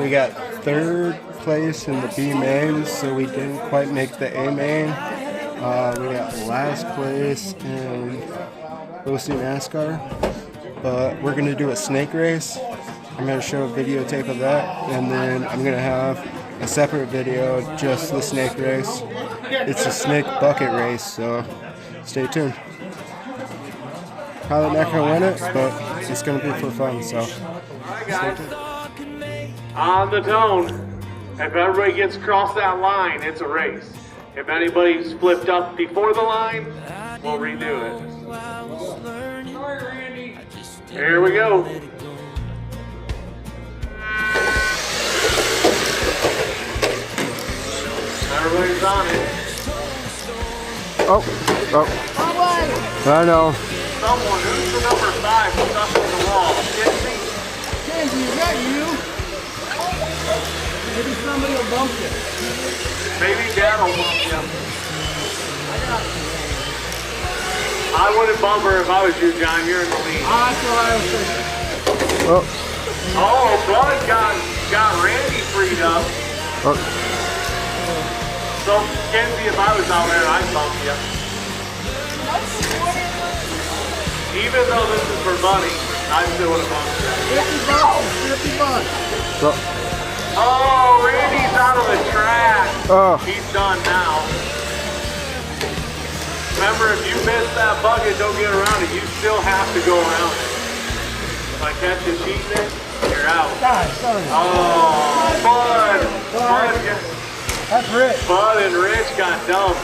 We got 3rd place in the B mains, so we didn't quite make the A main. We got last place in Losi Nascar, but we're gonna do a snake race. I'm gonna show a videotape of that, and then I'm gonna have a separate video just the snake race. It's a snake bucket race, so stay tuned. Probably not gonna win it, but it's gonna be for fun, so stay tuned. On the tone, if everybody gets across that line, it's a race. If anybody's flipped up before the line, we'll redo it. Here we go. Everybody's on it. Oh. I know. Someone, who's the number 5 stuck on the wall? Kenzie? Kenzie, is that you? Maybe somebody will bump you. Maybe Dad will bump you. I wouldn't bump her if I was you, John. You're in the lead. That's what I was thinking. Oh, Bud got Randy freed up. So, Kenzie, if I was out there, I'd bump you. Even though this is for money, I still would have bumped you. $50. Oh, Randy's out of the track. He's done now. Remember, if you miss that bucket, don't get around it. You still have to go around it. If I catch you cheating it, you're out. God, sorry. Oh, Bud. That's Rich. Bud and Rich got dumped.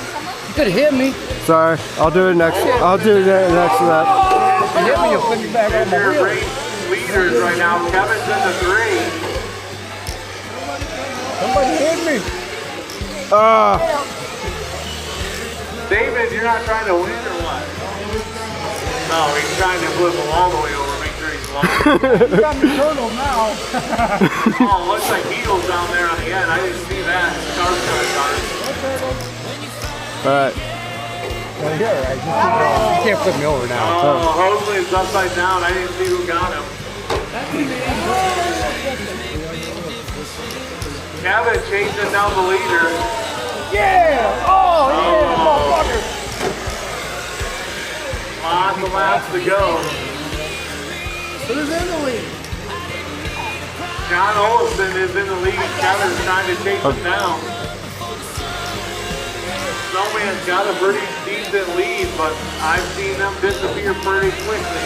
You could have hit me. Sorry, I'll do it next. I'll do it next to that. If you hit me, you'll put me back on my Your wheel. race leaders right now. Kevin's in the 3. Somebody hit me. David, you're not trying to win or what? No, he's trying to flip him all the way over, make sure he's long. You got me turtle now. Oh, looks like heels down there on the end. I didn't see that. Car's kind of dark. Alright. Well, here, I just you can't flip me over now. Oh, hopefully it's upside down. I didn't see who got him. Kevin chasing down the leader. Yeah! Oh, yeah, motherfucker! Lots of laps to go. Who's in the lead? John Olson is in the lead. Kevin's trying to chase him down. Snowman's got a pretty decent lead, but I've seen them disappear pretty quickly.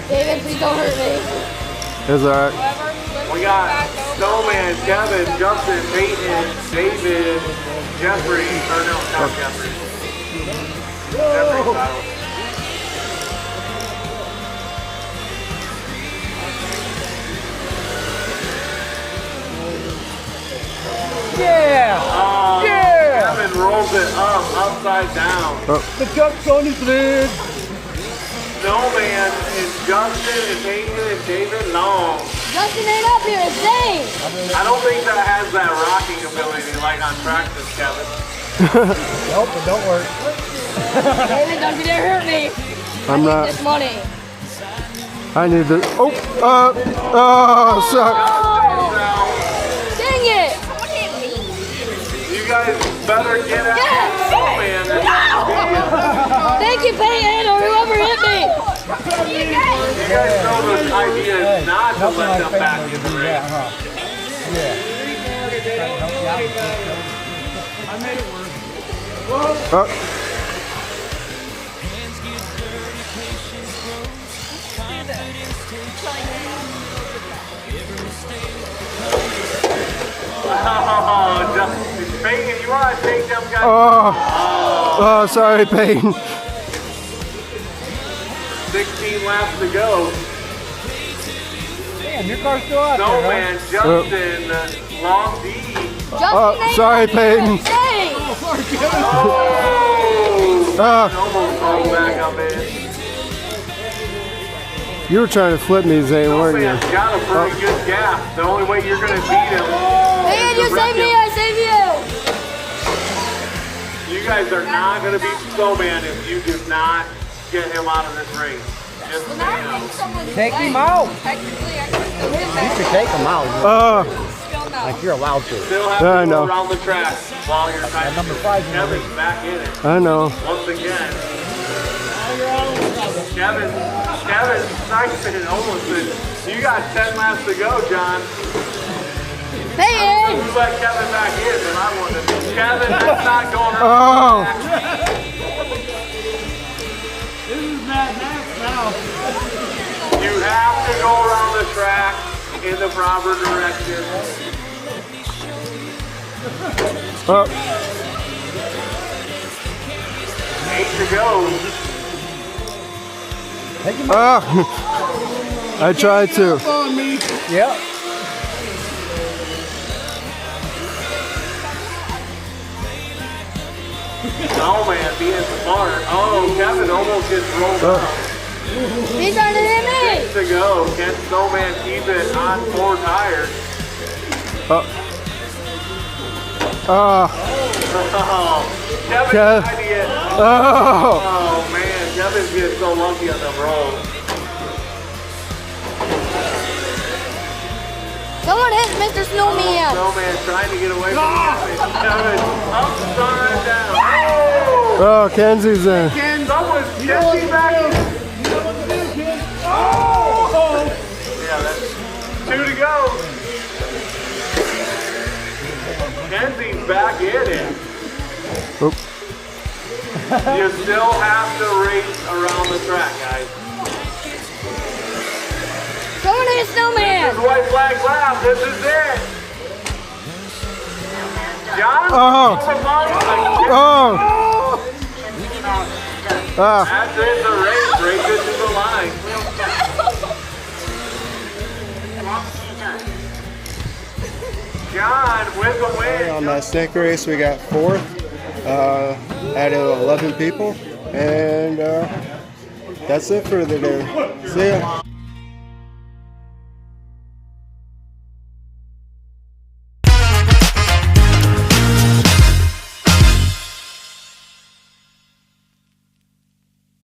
David, please don't hurt me. It's alright. We got Snowman, Kevin, Justin, Peyton, David, Jeffrey, or no, not Jeffrey. Jeffrey's out. Yeah! Yeah! Kevin rolls it up, upside down. The duck's on his lid. Snowman is Justin and Peyton and David Long. Justin ain't up here, it's Dave. I don't think that has that rocking ability like on practice, Kevin. Nope, it don't work. David, don't you dare hurt me. I'm I not. need this money. I need this. Oh, suck. Dang it! You guys better get out Yes! of Snowman. Thank you, Peyton, or whoever hit me. You guys know the idea is not to let them back in the race. I made it work. Oh, Peyton, you want to take them guys? Oh, sorry, Peyton. 16 laps to go. Damn, your car's still out Snowman, Justin, Long D. Justin ain't sorry, up here, Peyton. it's Dave. Almost rolled back up in. You were trying to flip me, Zane, weren't you? Snowman's got a pretty good gap. The only way you're going to beat him. Peyton, you saved me, I saved you. You guys are not going to beat Snowman if you do not get him out of this race. Just so you know. Take him out. Technically, I can still get You should take him out. Still no. Like you're allowed to. Still have Yeah, I to know. go around the track while you're trying to. Number 5 in the Kevin's league. back in it. I know. Once again. Kevin's nice and almost in. You got 10 laps to go, John. Peyton! You let Kevin back in, then I wanted to. Kevin, that's not going around. Oh, You have to go around the track in the proper direction. oh, 8 to go. Take him out. oh. I tried to. Yep. Oh man, being smart. Oh, Kevin almost gets rolled out. He's on it in me! 6 to go. Can Snowman keep it on 4 tires? Oh, Oh, Kevin Kev. tried to get. oh. Oh man, Kevin's getting so lucky on the roll. Someone hit Mr. Snowman! Snowman trying to get away from Kevin. Kevin upside down. Oh! Oh, Kenzie's in. Someone's Kenzie back in. Oh! Yeah, that's 2 to go. Kenzie's back in it. Oop. You still have to race around the track, guys. Someone hit This is Snowman! white flag lap. This is it. John? Oh. Oh. Ah. That's it, the race. Race it to the line. John with the win. On that snake race, we got 4th out of 11 people, and that's it for the day. See ya.